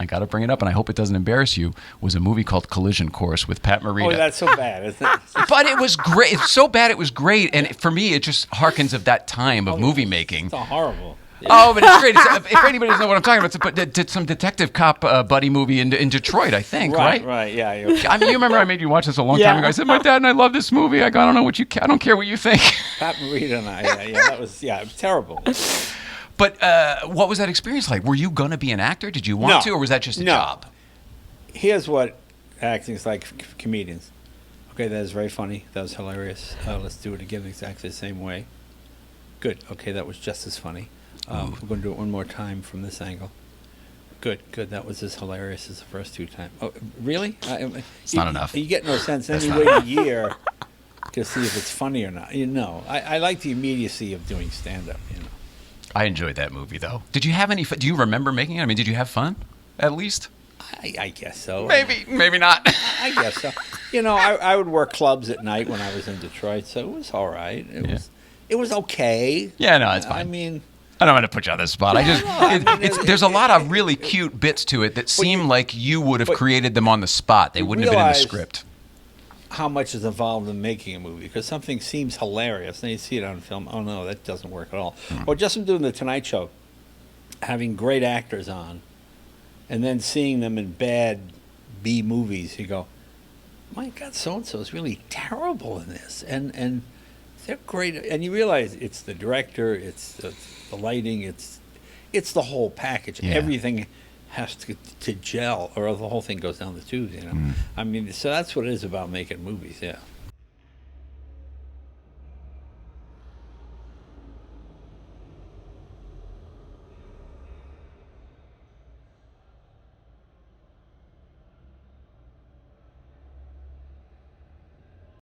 I got to bring it up, and I hope it doesn't embarrass you, was a movie called Collision Course with Pat Morita. Oh, that's so bad, isn't it? But it was great. It's so bad it was great. And for me, it just harkens of that time of movie making. It's horrible. Yeah. Oh, but it's great. If anybody doesn't know what I'm talking about, did some detective cop buddy movie in Detroit, I think, right? Right, yeah. I mean, you remember I made you watch this a long time ago. I said, my dad and I love this movie. I go, I don't care what you think. Pat Morita and I, it was terrible. But what was that experience like? Were you going to be an actor? Did you want to, or was that just a job? Here's what acting is like for comedians. Okay, that is very funny. That was hilarious. Let's do it again exactly the same way. Good. Okay, that was just as funny. We're going to do it one more time from this angle. Good. That was as hilarious as the first two times. Oh, really? It's not enough. You get no sense. Then you wait a year to see if it's funny or not. I like the immediacy of doing stand-up, I enjoyed that movie, though. Did you have any fun? Do you remember making it? I mean, did you have fun, at least? I guess so. Maybe not. I guess so. I would work clubs at night when I was in Detroit, so it was all right. It was okay. Yeah, no, it's fine. I mean, I don't want to put you on the spot. There's a lot of really cute bits to it that seem like you would have created them on the spot. They wouldn't have been in the script. How much is involved in making a movie? Because something seems hilarious, and you see it on film. Oh no, that doesn't work at all. Or just from doing the Tonight Show, having great actors on, and then seeing them in bad B movies, you go, my God, so and so is really terrible in this, and they're great, and you realize it's the director, it's the lighting, it's the whole package. Yeah. Everything has to gel, or the whole thing goes down the tubes. I mean, so that's what it is about making movies. Yeah.